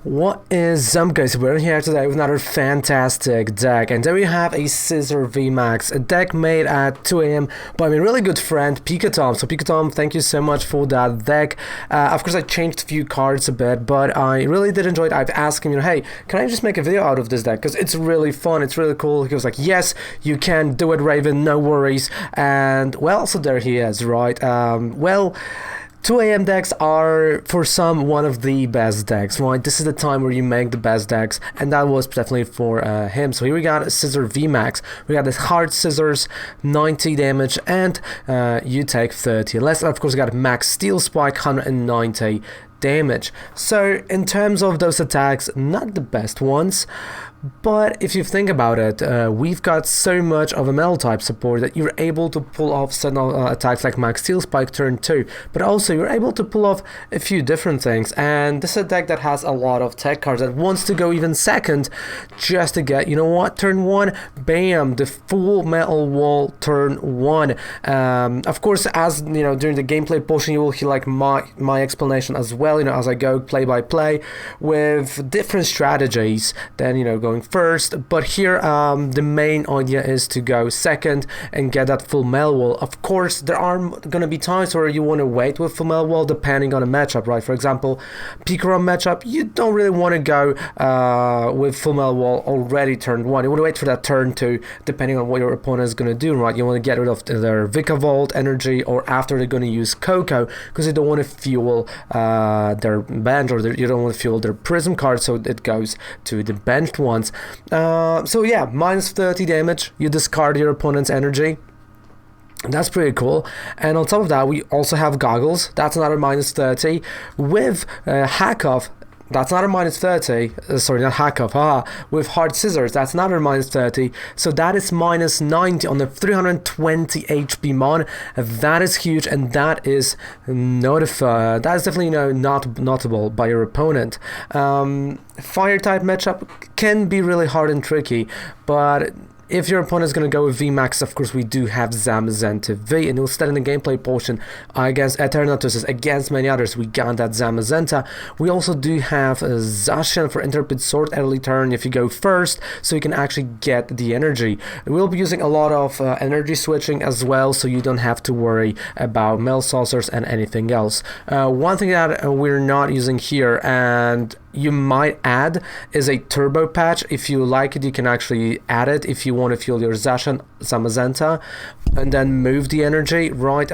What is up, guys? We're here today with another fantastic deck, and there we have a Scizor VMAX, a deck made at 2 a.m. by my really good friend Pikatom. So Pikatom, thank you so much for that deck. Of course I changed a few cards a bit, but I really did enjoy it. I've asked him, hey, can I just make a video out of this deck, because it's really fun, it's really cool. He was like, yes, you can do it, Raven, no worries. And well, so there he is, right? 2 a.m. decks are, for some, one of the best decks, right? This is the time where you make the best decks, and that was definitely for him. So here we got Scizor VMAX. We got this hard scissors, 90 damage, and you take 30. Unless, of course, we got max steel spike, 190 damage. So in terms of those attacks, not the best ones. But if you think about it, we've got so much of a metal type support that you're able to pull off certain attacks like Max Steel Spike turn 2, but also you're able to pull off a few different things. And this is a deck that has a lot of tech cards that wants to go even second just to get, you know what, turn 1, bam, the full metal wall turn 1. Of course, as you know, during the gameplay portion, you will hear like my explanation as well, you know, as I go play by play with different strategies. Then, you know, going first, but here the main idea is to go second and get that full metal wall. Of course, there are going to be times where you want to wait with full metal wall depending on a matchup, right? For example, Pikarom matchup, you don't really want to go with full metal wall already turn 1. You want to wait for that turn 2 depending on what your opponent is going to do, right? You want to get rid of their Vikavolt energy, or after they're going to use Coco, because you don't want to fuel their bench, or you don't want to fuel their Prism card, so it goes to the benched ones. So yeah, minus 30 damage, you discard your opponent's energy. That's pretty cool. And on top of that, we also have Goggles. That's another minus 30 with Hack Off. That's another minus 30, sorry, not hack off, with hard scissors, that's another minus 30, so that is minus 90 on the 320 HP mon. That is huge, and that is that is definitely, you know, not notable by your opponent. Fire type matchup can be really hard and tricky, but if your opponent is going to go with VMAX, of course, we do have Zamazenta V, and instead in the gameplay portion against Eternatus, against many others, we got that Zamazenta. We also do have Zacian for Intrepid Sword early turn if you go first, so you can actually get the energy. We'll be using a lot of energy switching as well, so you don't have to worry about Mel Saucers and anything else. One thing that we're not using here, and you might add, is a turbo patch. If you like it, you can actually add it if you want to fuel your Zacian, Zamazenta, and then move the energy, right?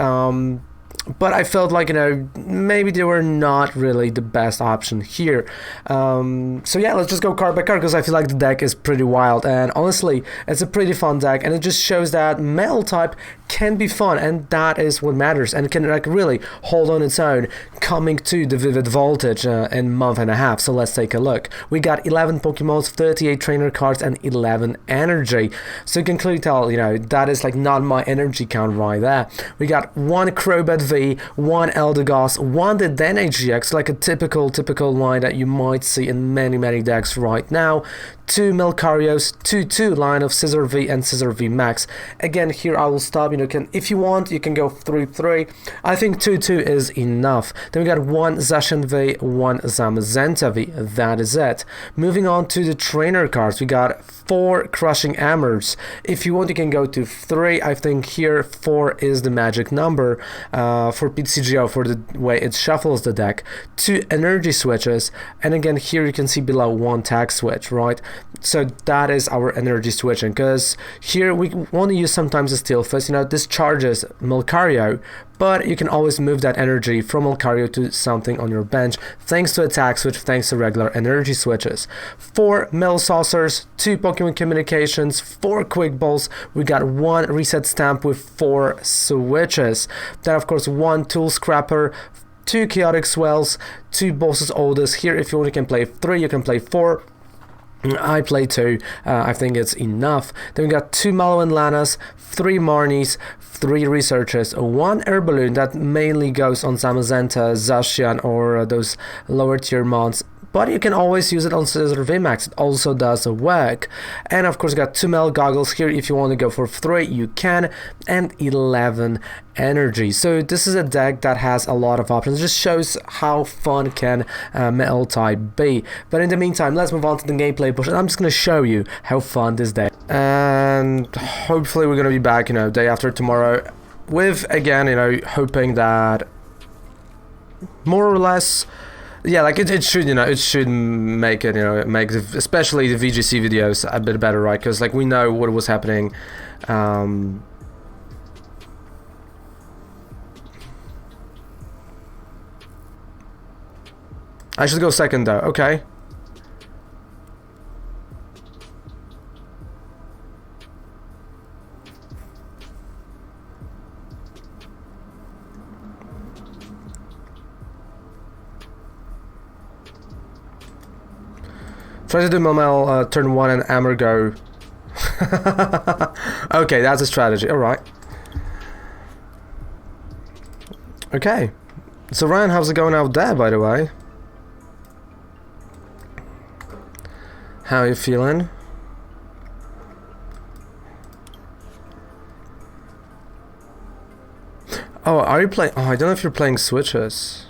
But I felt like, you know, maybe they were not really the best option here. So yeah, let's just go card by card, because I feel like the deck is pretty wild, and honestly, it's a pretty fun deck, and it just shows that metal type can be fun, and that is what matters, and it can like really hold on its own coming to the Vivid Voltage in a month and a half. So let's take a look. We got 11 Pokemons, 38 trainer cards, and 11 energy. So you can clearly tell, you know, that is like not my energy count right there. We got 1 Crobat V, 1 Eldegoss, 1 Dedenne GX, like a typical line that you might see in many decks right now. 2 Melcarios, 2 line of Scizor V and Scizor VMAX. Again, here I will stop. You know, if you want, you can go through 3. I think 2 is enough. Then we got 1 Zacian V, 1 Zamazenta V. That is it. Moving on to the trainer cards, we got 4 Crushing Hammers. If you want, you can go to 3. I think here 4 is the magic number for TCG, for the way it shuffles the deck. 2 energy switches, and again here you can see below 1 tag switch, right? So that is our energy switching, because here we want to use sometimes a Steel Fist, you know, this charges Melcario, but you can always move that energy from Lucario to something on your bench thanks to attack switch, thanks to regular energy switches. 4 Metal Saucers, 2 Pokemon Communications, 4 Quick Balls. We got 1 Reset Stamp with 4 switches. Then of course 1 Tool Scrapper, 2 Chaotic Swells, 2 Boss's Oldest. Here if you want, you can play 3, you can play 4. I play 2, I think it's enough. Then we got 2 Malolan Lanas, 3 Marnies, 3 Researchers, 1 Air Balloon that mainly goes on Zamazenta, Zacian, or those lower tier mons. but you can always use it on Scizor VMAX. It also does work. And of course, you got 2 Mel goggles here. If you want to go for 3, you can, and 11 energy. So this is a deck that has a lot of options. It just shows how fun can metal type be. But in the meantime, let's move on to the gameplay push, and I'm just going to show you how fun this deck. And hopefully we're going to be back, you know, day after tomorrow with, again, you know, hoping that more or less, yeah, like it should, you know, it should make it, you know, make the, especially the VGC videos a bit better, right? Because like we know what was happening. I should go second though. Okay. Try to do Melmetal turn 1 and Amber go. Okay, that's a strategy. Alright. Okay. So Ryan, how's it going out there, by the way? How are you feeling? Oh, are you playing? Oh, I don't know if you're playing switches.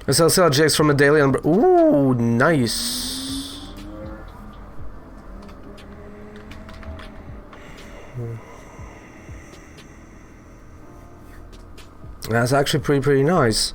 SLCL GX from a daily and ooh, nice. That's actually pretty nice.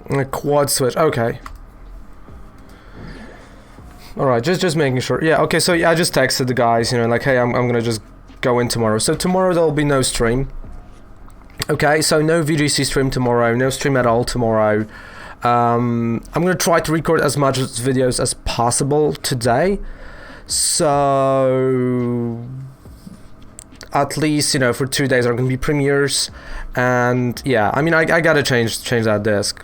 A quad switch, okay. Alright, just making sure. Yeah, okay, so yeah, I just texted the guys, you know, like, hey, I'm gonna just go in tomorrow. So tomorrow there'll be no stream. Okay, so no VGC stream tomorrow, no stream at all tomorrow. I'm gonna try to record as much videos as possible today. So at least, you know, for 2 days are gonna be premieres. And yeah, I mean, I gotta change that disc.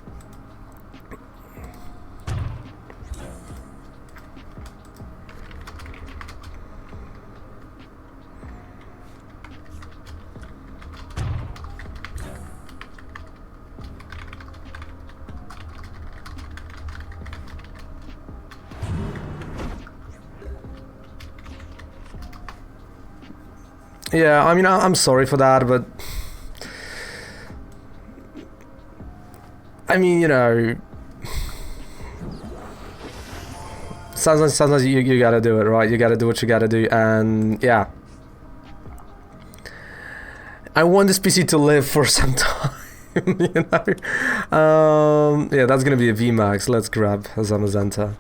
Yeah, I mean, I'm sorry for that, but I mean, you know, sometimes you gotta do it, right? You gotta do what you gotta do, and yeah, I want this PC to live for some time, you know. Yeah, that's gonna be a VMAX. Let's grab a Zamazenta.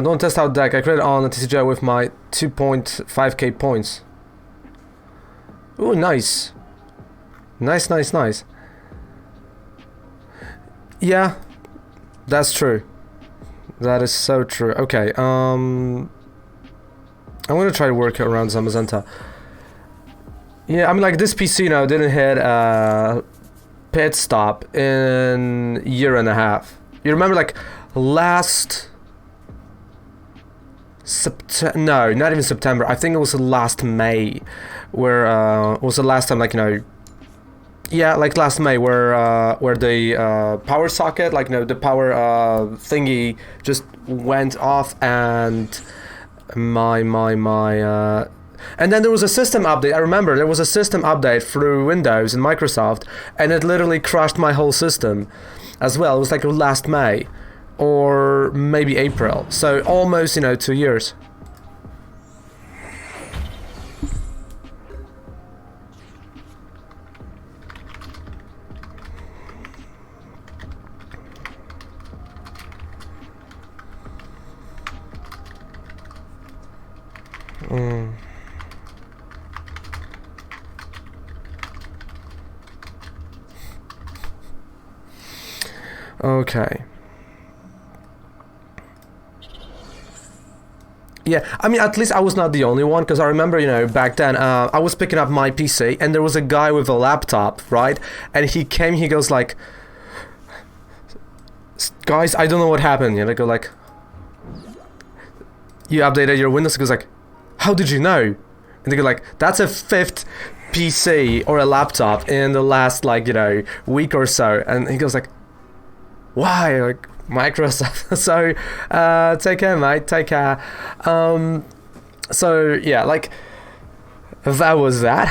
Don't test out deck. I created on a TCG with my 2.5k points. Ooh, nice. Nice. Yeah, that's true. That is so true. Okay, I'm gonna try to work around Zamazenta. Yeah, I mean, like, this PC, you know, didn't hit pit stop in a year and a half. You remember, like, last no, not even September. I think it was last May, where it was the last time, like, you know, yeah, like last May, where the power socket, like, you know, the power thingy just went off, and my And then there was a system update. I remember there was a system update through Windows and Microsoft, and it literally crashed my whole system as well. It was like last May or maybe April. So almost, you know, 2 years. Okay. Yeah, I mean, at least I was not the only one, because I remember, you know, back then, I was picking up my PC, and there was a guy with a laptop, right? And he came, he goes like, guys, I don't know what happened. And I go like, you updated your Windows? He goes like, how did you know? And they go like, that's a 5th PC or a laptop in the last, like, you know, week or so. And he goes like, why? Like, Microsoft. So take care, mate, take care. So yeah, like, that was that.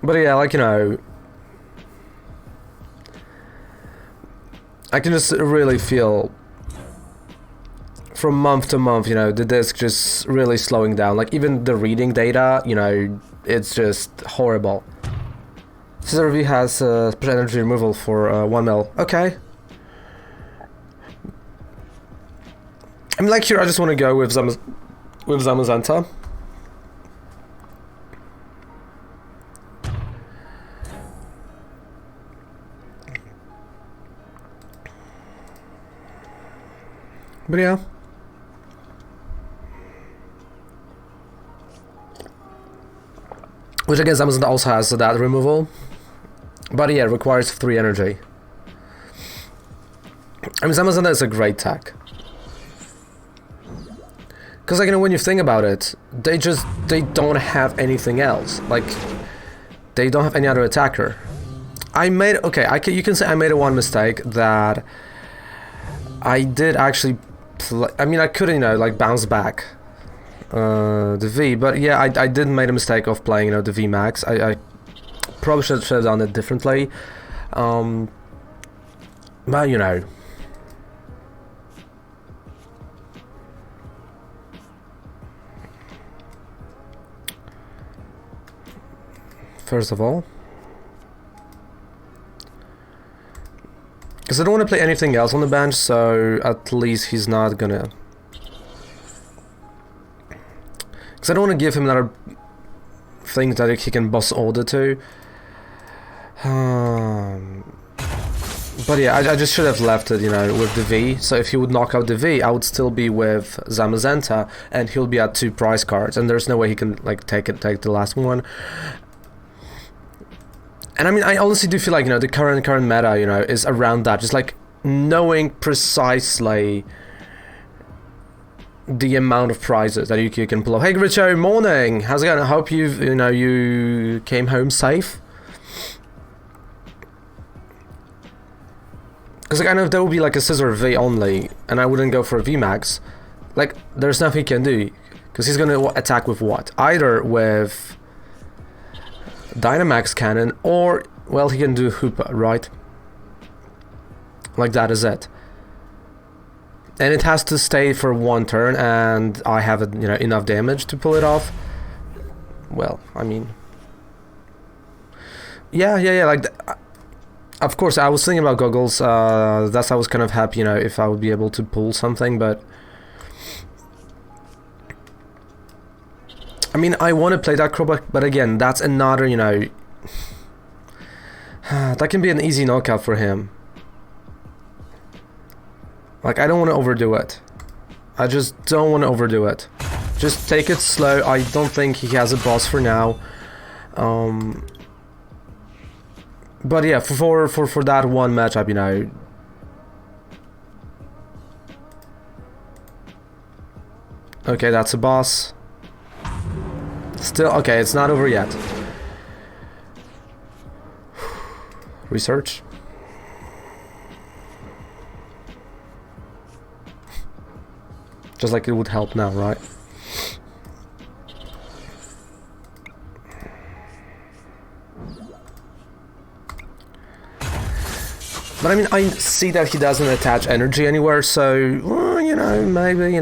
But yeah, like, you know, I can just really feel from month to month, you know, the disk just really slowing down. Like, even the reading data, you know, it's just horrible. Scizor V has special energy removal for 1 mil. Okay. I mean, like, here I just want to go with Zamazenta. But yeah. Which again, Zamazenta also has that removal. But yeah, it requires 3 energy. I mean, Zamazenta is a great tech. Because, like, you know, when you think about it, they don't have anything else. Like, they don't have any other attacker. You can say I made one mistake, that I did actually I mean, I couldn't, you know, like, bounce back the V, but yeah, I did make a mistake of playing, you know, the VMAX. I probably should have done it differently. But, you know. First of all, because I don't want to play anything else on the bench, so at least he's not gonna... Because I don't want to give him another thing that he can boss order to. But yeah, I just should have left it, you know, with the V. So if he would knock out the V, I would still be with Zamazenta, and he'll be at 2 prize cards, and there's no way he can, like, take the last one. And I mean, I honestly do feel like, you know, the current meta, you know, is around that. Just like knowing precisely the amount of prizes that you can pull off. Hey, Richo, morning. How's it going? I hope you came home safe. Because, like, I know if there would be like a Scizor V only, and I wouldn't go for a VMAX, like, there's nothing he can do. Because he's gonna attack with what? Either with Dynamax Cannon, or, well, he can do Hoopa, right? Like, that is it. And it has to stay for 1 turn, and I have, you know, enough damage to pull it off. Well, I mean, yeah, like, of course, I was thinking about goggles. That's I was kind of happy, you know, if I would be able to pull something, but I mean, I want to play that Crobat, but again, that's another, you know, that can be an easy knockout for him. Like, I don't want to overdo it. I just don't want to overdo it. Just take it slow. I don't think he has a boss for now. But yeah, for that one matchup, you know, Okay, that's a boss. Still, okay, it's not over yet. Research. Just like it would help now, right? But I mean, I see that he doesn't attach energy anywhere, so, well, you know, maybe.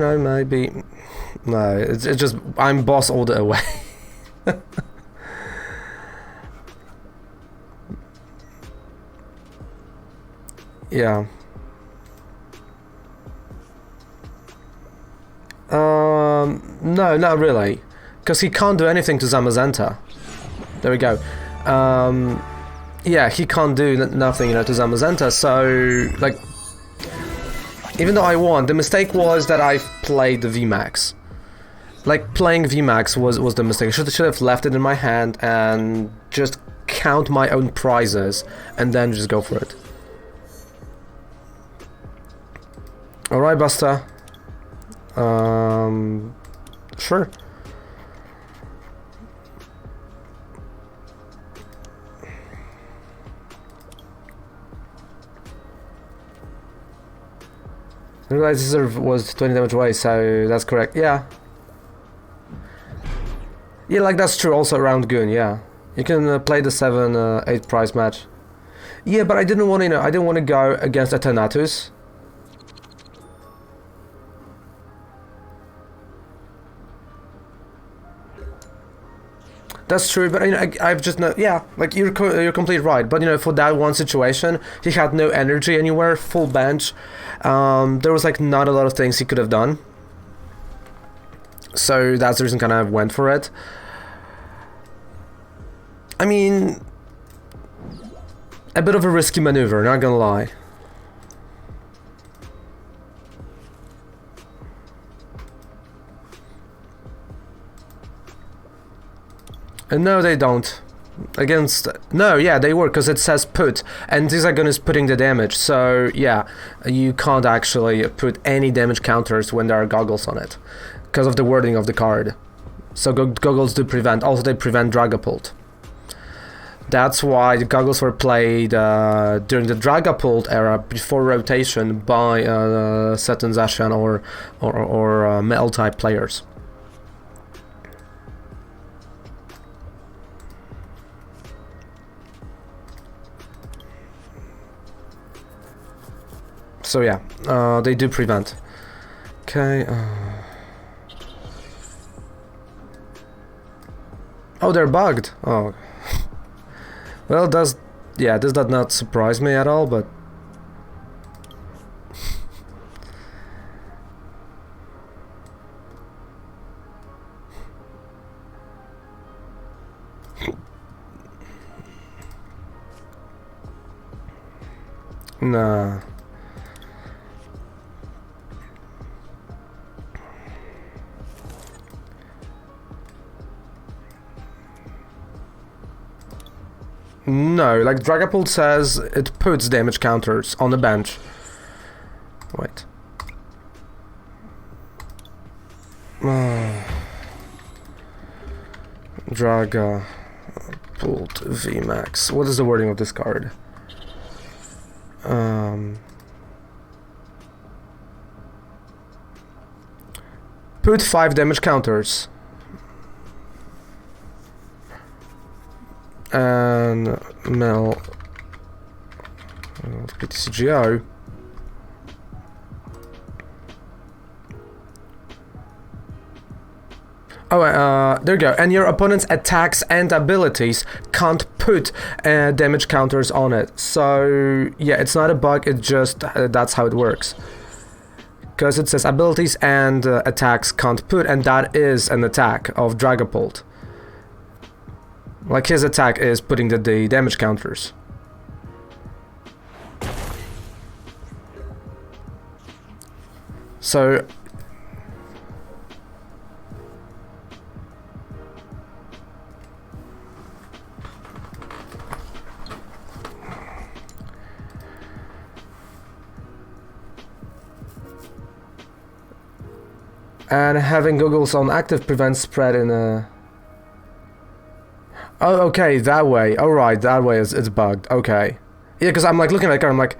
No, it's just, I'm boss all the way. Yeah. No, not really. Because he can't do anything to Zamazenta. There we go. Yeah, he can't do nothing, you know, to Zamazenta, so, like, even though I won, the mistake was that I played the VMAX. Like, playing VMAX was the mistake. I should have left it in my hand and just count my own prizes and then just go for it. Alright, Buster. Sure. I realized Scizor was 20 damage away, so that's correct. Yeah. Yeah, like that's true also around Goon, yeah. You can play the 7-8 prize match. Yeah, but I didn't want to, you know, I didn't want to go against a Thanatos. That's true, but you know, I've just no, yeah, like you're completely right. But you know, for that one situation, he had no energy anywhere, full bench. There was like not a lot of things he could have done. So that's the reason kind of went for it. I mean, a bit of a risky maneuver, not gonna lie. No, they don't. Against... No, yeah, they work, because it says put, and Zigzagoon is putting the damage, so yeah, you can't actually put any damage counters when there are goggles on it, because of the wording of the card. So goggles do prevent, also they prevent Dragapult. That's why the goggles were played during the Dragapult era, before rotation, by Saturn Zacian or Metal-type players. So yeah, they do prevent. Okay. Oh, they're bugged. Oh. Well, this does not surprise me at all, but... Nah. No, like Dragapult says, it puts damage counters on the bench. Wait. Dragapult VMAX. What is the wording of this card? Put 5 damage counters. And TCG. There you go. And your opponent's attacks and abilities can't put damage counters on it. So yeah, it's not a bug. It just that's how it works. Because it says abilities and attacks can't put, and that is an attack of Dragapult. Like his attack is putting the damage counters. So... And having goggles on active prevents spread in a... Oh, okay, that way. Oh, right, that way it's bugged. Okay. Yeah, because I'm like looking at the card, I'm like...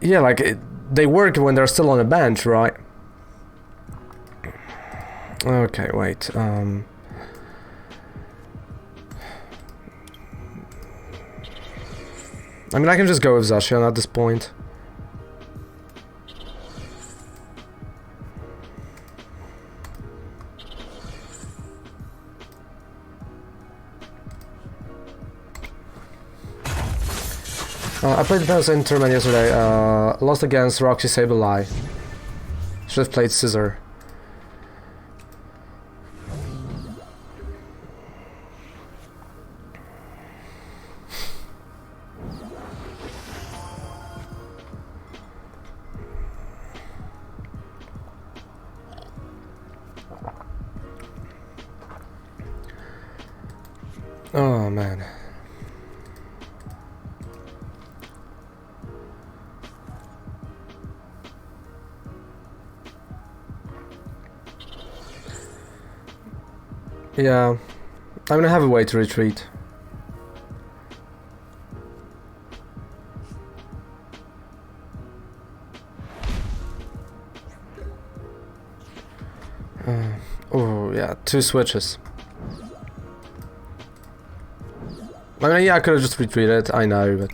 Yeah, like, they work when they're still on the bench, right? Okay, wait, I mean, I can just go with Zacian at this point. I played Defense in tournament yesterday, lost against Roxy Sableye. Should have played Scizor. Oh man. Yeah, I'm gonna have a way to retreat. Oh yeah, 2 switches. I mean, yeah, I could have just retreated, I know, but...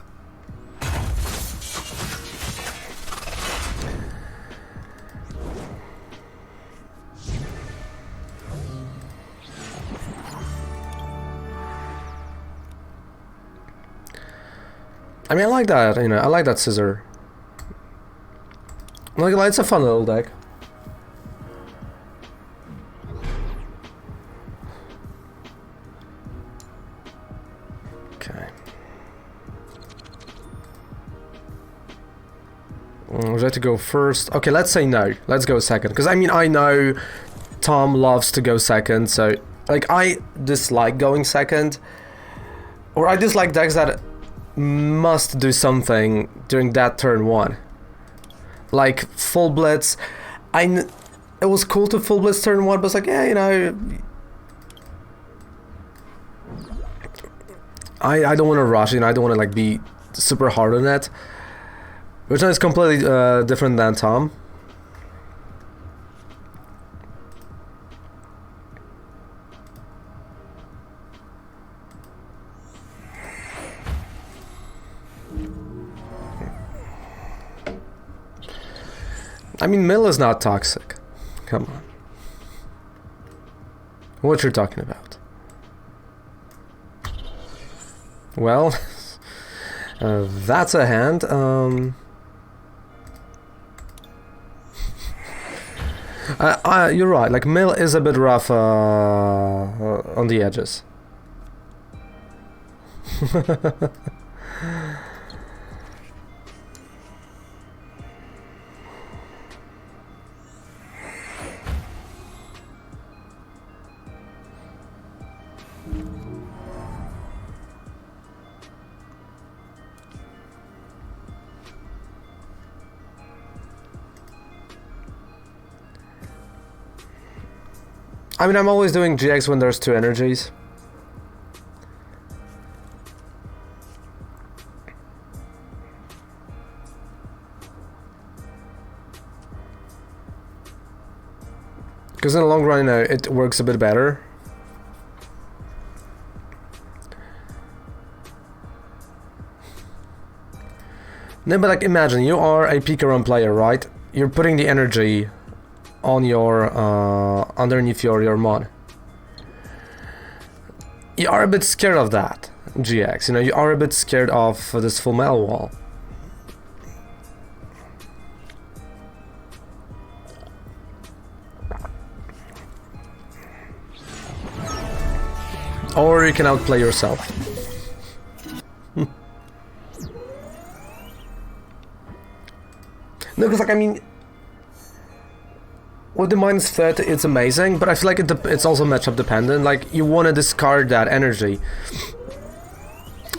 I mean, I like that, you know, I like that Scizor. Like, it's a fun little deck. Okay. Would you like to go first? Okay, let's say no. Let's go second. Because, I mean, I know Tom loves to go second, so... Like, I dislike going second. Or I dislike decks that must do something during that turn 1. Like, full blitz. It was cool to full blitz turn 1, but it's like, yeah, you know... I don't want to rush, you know, I don't want to, like, be super hard on it. Which is completely different than Tom. I mean, Mill is not toxic. Come on. What you're talking about? Well, that's a hand. You're right. Like, Mill is a bit rough on the edges. I mean, I'm always doing GX when there's 2 energies. Because in the long run, you know, it works a bit better. No, but like, imagine, you are a Pika run player, right? You're putting the energy on your underneath your mod. You are a bit scared of that GX, you know, you are a bit scared of this full metal wall. Or you can outplay yourself. No, because like, I mean, with the -30, it's amazing, but I feel like it's also matchup dependent. Like, you want to discard that energy.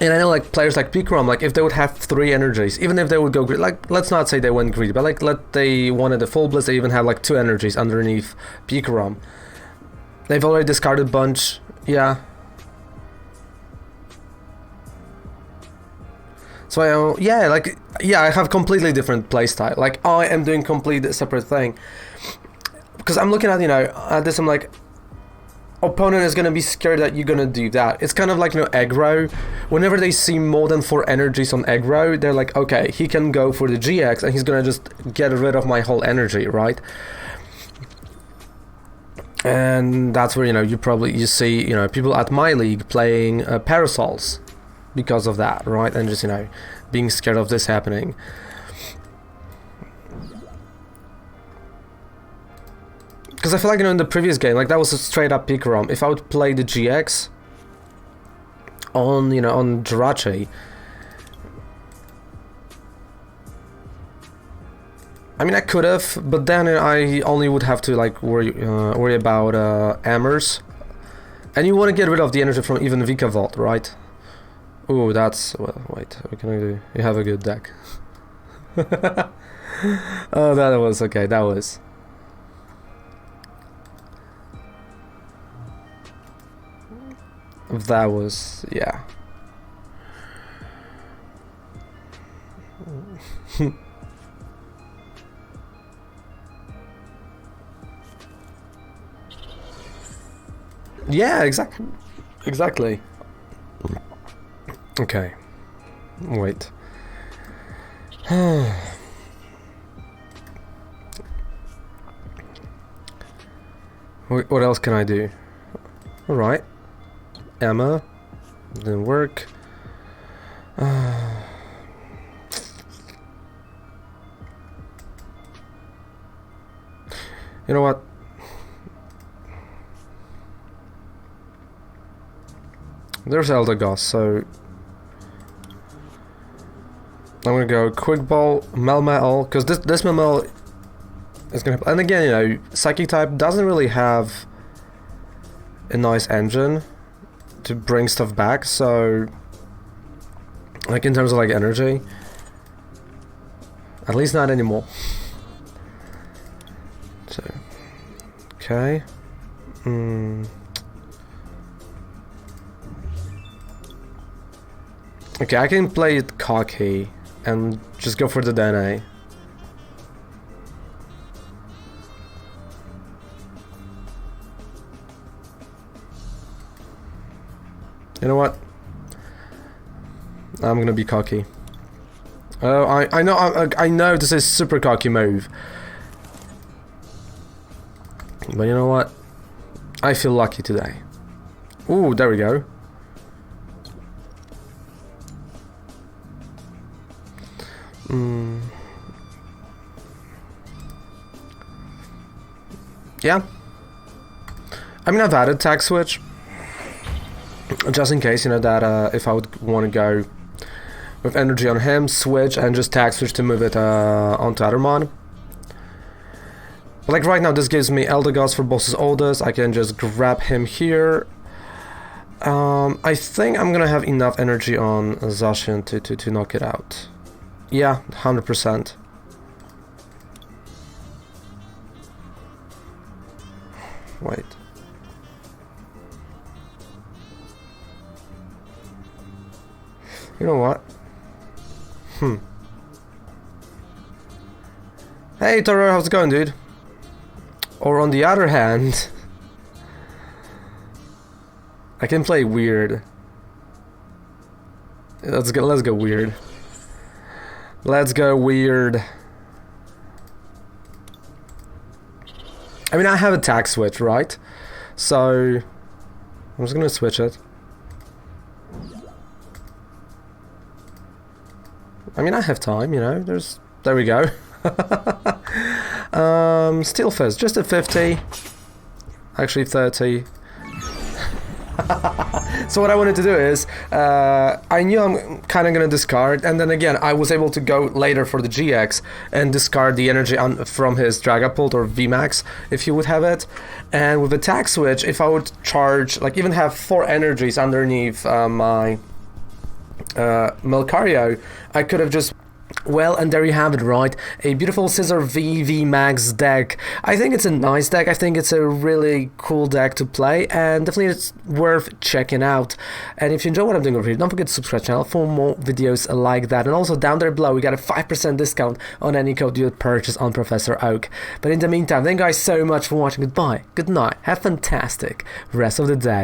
And I know like players like Pikarom, like if they would have 3 energies, even if they would go greedy, like let's not say they went greedy, but like they wanted a full blitz, they even have like 2 energies underneath Pikarom. They've already discarded a bunch, yeah. So I have completely different playstyle. Like I am doing completely separate thing. Because I'm looking at, at this, I'm like, opponent is gonna be scared that you're gonna do that. It's kind of like, aggro. Whenever they see more than 4 energies on aggro, they're like, okay, he can go for the GX and he's gonna just get rid of my whole energy, right? And that's where, you see, people at my league playing Parasols because of that, right? And just, being scared of this happening. Because I feel like, in the previous game, like that was a straight up Pikarom. If I would play the GX on, on Jirachi, I mean, I could have, but then I only would have to like worry about Amers, and you want to get rid of the energy from even Vikavolt, right? Ooh, that's wait. What can I do? You have a good deck. Oh, that was okay. That was. That was, yeah. Yeah, exactly. Okay. Wait. What else can I do? All right. Emma, didn't work. You know what? There's Eldegoss, so I'm gonna go Quick Ball, Melmetal, because this Melmetal is gonna. And again, Psychic type doesn't really have a nice engine to bring stuff back, so like in terms of like energy, at least not anymore. So okay. Okay, I can play it cocky and just go for the DNA. You know what? I'm gonna be cocky. Oh, I know this is super cocky move. But you know what? I feel lucky today. Ooh, there we go. Yeah. I mean, I've added tag switch. Just in case, that if I would want to go with energy on him, switch, and just tag switch to move it onto Addermon. Like right now, this gives me Eldegoss for Boss's Oldest. I can just grab him here. I think I'm gonna have enough energy on Zacian to knock it out. Yeah, 100%. Wait. You know what? Hey Toro, how's it going, dude? Or on the other hand, I can play weird. Let's go weird. Let's go weird. I mean, I have a tag switch, right? So I'm just gonna switch it. I mean, I have time, there we go. Steel Fizz, just a 50. Actually 30. So what I wanted to do is, I knew I'm kind of going to discard, and then again, I was able to go later for the GX and discard the energy from his Dragapult or VMAX, if you would have it. And with the tag switch, if I would charge, like even have 4 energies underneath my Lucario, I could have just... Well, and there you have it, right? A beautiful Scizor VMAX deck. I think it's a nice deck. I think it's a really cool deck to play, and definitely it's worth checking out. And if you enjoy what I'm doing over here, don't forget to subscribe to the channel for more videos like that. And also down there below, we got a 5% discount on any code you purchase on Professor Oak. But in the meantime, thank you guys so much for watching. Goodbye, good night, have a fantastic rest of the day.